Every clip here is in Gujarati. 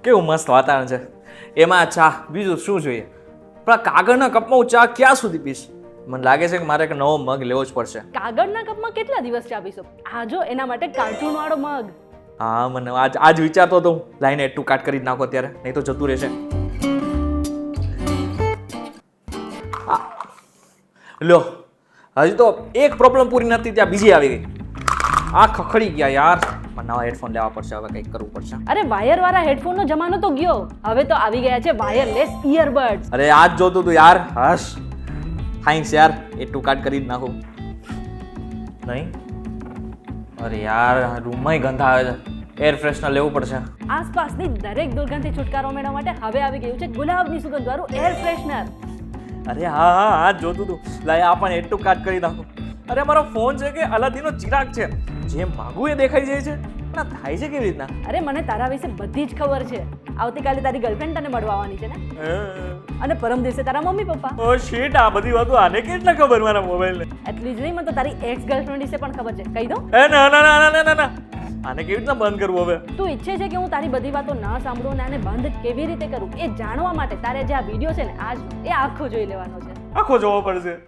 કેવું મસ્ત વાતાવરણ છે, એમાં ચા, બીજું શું જોઈએ? પણ આ કાગળના કપમાં હું ચા ક્યાં સુધી પીશ? મને લાગે છે કે મારે એક નવો મગ લેવો જ પડશે. કાગળના કપમાં કેટલા દિવસ ચા પીશો? આ જો એના માટે કાર્ટૂન વાળો મગ. હા, મને આજ વિચારતો હતો હું લાઈને એટલું કાટ કરી જ નાખો અત્યારે, નહીં તો જતું રહેશે. લ્યો, હજી તો એક પ્રોબ્લેમ પૂરી નથી ત્યાં બીજી આવી ગઈ. આ ખખડી ગયા યાર. નવા હેડફોન લેવા પડશે, હવે કંઈક કરવું પડશે. અરે વાયર વાળા હેડફોન નો જમાનો તો ગયો, હવે તો આવી ગયા છે વાયરલેસ ઇયરબડ્સ. અરે આજ જોતું તું યાર. હશ, થેન્ક્સ યાર, એટલું કાટ કરી જ નાખું. નહીં, અરે યાર રૂમમાં ગંધ આવે છે, એર ફ્રેશનર લેવું પડશે. આસપાસની દરેક દુર્ગંધથી છુટકારો મેળવવા માટે હવે આવી ગયું છે ગુલાબની સુગંધ વાળું એર ફ્રેશનર. અરે હા હા હા, જોતું તું. લાય આ પણ એટલું કાટ કરી નાખું. અરે મારો ફોન છે કે અલાદીનનો ચિરાગ છે, જેમ માગું એ દેખાઈ જાય છે, પણ આ થાય છે કેવી રીતના? અરે મને તારા વિશે બધી જ ખબર છે. આવતીકાલે તારી ગર્લફ્રેન્ડ તને મળવા આવવાની છે ને, અને પરમ દિવસે તારા મમ્મી પપ્પા. ઓ શિટ, આ બધી વાતો આને કેટલા ખબર મારા મોબાઈલ ને? એટલી જ નહીં, મને તો તારી એક્સ ગર્લફ્રેન્ડ વિશે પણ ખબર છે. કહી દઉં? એ ના ના ના ના ના ના, આને કેવી રીતના બંધ કરવું હવે? તું ઈચ્છે છે કે હું તારી બધી વાતો ના સાંભળું ને આને બંધ કેવી રીતે કરું એ જાણવા માટે તારે જે આ વિડીયો છે ને આજ એ આખો જોઈ લેવાનો છે. આખો જોવો પડશે.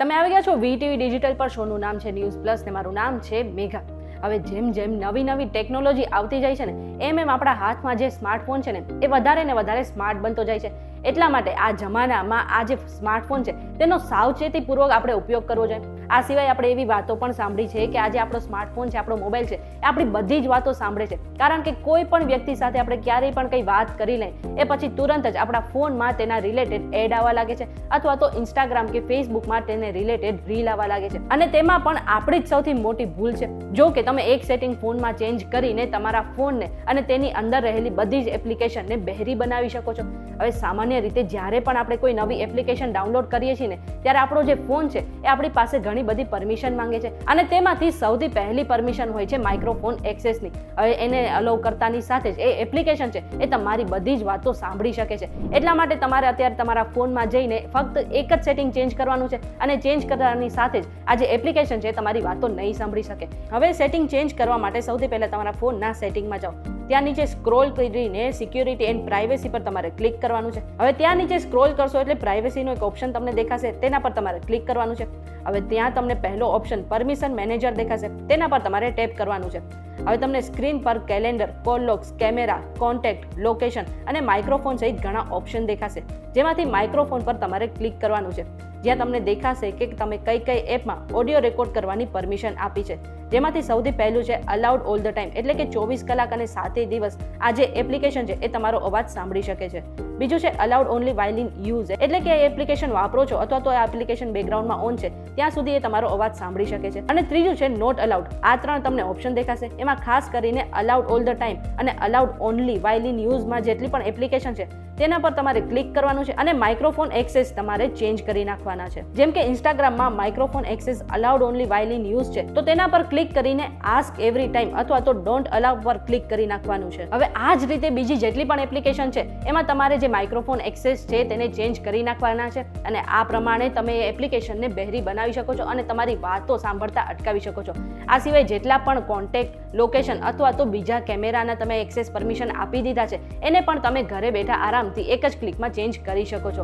તમે આવી ગયા છો વીટીવી ડિજિટલ પર. શોનું નામ છે ન્યૂઝ પ્લસ ને મારું નામ છે મેઘા. હવે જેમ જેમ નવી નવી ટેકનોલોજી આવતી જાય છે ને એમ એમ આપણા હાથમાં જે સ્માર્ટફોન છે ને એ વધારે ને વધારે સ્માર્ટ બનતો જાય છે. એટલા માટે આ જમાનામાં આ જે સ્માર્ટફોન છે તેનો સાવચેતીપૂર્વક આપણે ઉપયોગ કરવો જોઈએ. આ સિવાય આપણે એવી વાતો પણ સાંભળી છે કે આજે આપણો સ્માર્ટફોન છે, આપણો મોબાઈલ છે, એ આપણી બધી જ વાતો સાંભળે છે. કારણ કે કોઈ પણ વ્યક્તિ સાથે આપણે ક્યારેય પણ કંઈ વાત કરી લઈએ એ પછી તુરંત જ આપણા ફોનમાં તેના રિલેટેડ એડ આવવા લાગે છે, અથવા તો ઇન્સ્ટાગ્રામ કે ફેસબુકમાં તેને રિલેટેડ રીલ આવવા લાગે છે. અને તેમાં પણ આપણી જ સૌથી મોટી ભૂલ છે. જો કે તમે એક સેટિંગ ફોનમાં ચેન્જ કરીને તમારા ફોનને અને તેની અંદર રહેલી બધી જ એપ્લિકેશનને બહેરી બનાવી શકો છો. હવે સામાન્ય રીતે જ્યારે પણ આપણે કોઈ નવી એપ્લિકેશન ડાઉનલોડ કરીએ છીએ ને ત્યારે આપણો જે ફોન છે એ આપણી પાસે ઘણી બધી પરમિશન માંગે છે, અને તેમાંથી સૌથી પહેલી પરમિશન હોય છે માઇક્રોફોન એક્સેસની. હવે એને અલાઉ કરતાની સાથે જ એ એપ્લિકેશન છે એ તમારી બધી જ વાતો સાંભળી શકે છે. એટલા માટે તમારે અત્યારે તમારા ફોનમાં જઈને ફક્ત એક જ સેટિંગ ચેન્જ કરવાનું છે, અને ચેન્જ કરવાની સાથે જ આ જે એપ્લિકેશન છે તમારી વાતો નહીં સાંભળી શકે. હવે સેટિંગ ચેન્જ કરવા માટે સૌથી પહેલા તમારા ફોનના સેટિંગમાં જાઓ. ત્યાં નીચે સ્ક્રોલ કરીને સિક્યુરિટી એન્ડ પ્રાઇવેસી પર તમારે ક્લિક કરવાનું છે. હવે ત્યાં નીચે સ્ક્રોલ કરશો એટલે પ્રાઇવેસીનો એક ઓપ્શન તમને દેખાશે, તેના પર તમારે ક્લિક કરવાનું છે. હવે ત્યાં તમને પહેલો ઓપ્શન પરમિશન મેનેજર દેખાશે, તેના પર તમારે ટેપ કરવાનું છે. હવે તમને સ્ક્રીન પર calendar, call logs, camera, contact, location અને માઇક્રોફોન સહિત ઘણા ઓપ્શન દેખાશે, જેમાંથી માઇક્રોફોન પર તમારે ક્લિક કરવાનું છે. જ્યાં તમને દેખાશે કે તમે કઈ કઈ એપમાં ઓડિયો રેકોર્ડ કરવાની પરમિશન આપી છે. જેમાંથી સૌથી પહેલું છે અલાઉડ ઓલ ધ ટાઈમ, એટલે કે 24 કલાક અને 7 દિવસ આ જે એપ્લિકેશન છે એ તમારો અવાજ સાંભળી શકે છે. બીજું છે allowed only while in use, એટલે કે એપ્લિકેશન વાપરો છો અથવા તો આ એપ્લિકેશન બેકગ્રાઉન્ડમાં ઓન છે ત્યાં સુધી એ તમારો અવાજ સાંભળી શકે છે. અને ત્રીજું છે નોટ અલાઉડ. આ ત્રણ તમને ઓપ્શન દેખાશે, એમાં ખાસ કરીને અલાઉડ ઓલ ધ ટાઈમ અને અલાઉડ ઓનલી વાઇલ ઇન યુઝમાં જેટલી પણ એપ્લિકેશન છે તેના પર તમારે ક્લિક કરવાનું છે, અને માઇક્રોફોન એક્સેસ તમારે ચેન્જ કરી નાખવાના છે. જેમ કે ઇન્સ્ટાગ્રામમાં microphone access allowed only while in use છે તો તેના પર ક્લિક કરીને આસ્ક એવરી ટાઈમ અથવા તો ડોન્ટ અલાઉ પર ક્લિક કરી નાખવાનું છે. હવે આ જ રીતે બીજી જેટલી પણ એપ્લિકેશન છે એમાં તમારે જે માઇક્રોફોન એક્સેસ છે તેને ચેન્જ કરી નાખવાના છે, અને આ પ્રમાણે તમે એ એપ્લિકેશનને બહેરી બનાવી શકો છો અને તમારી વાતો સાંભળતા અટકાવી શકો છો. આ સિવાય જેટલા પણ કોન્ટેક્ટ, લોકેશન અથવા તો બીજા કેમેરાના તમે એક્સેસ પરમિશન આપી દીધા છે એને પણ તમે ઘરે બેઠા આરામથી એક જ ક્લિકમાં ચેન્જ કરી શકો છો.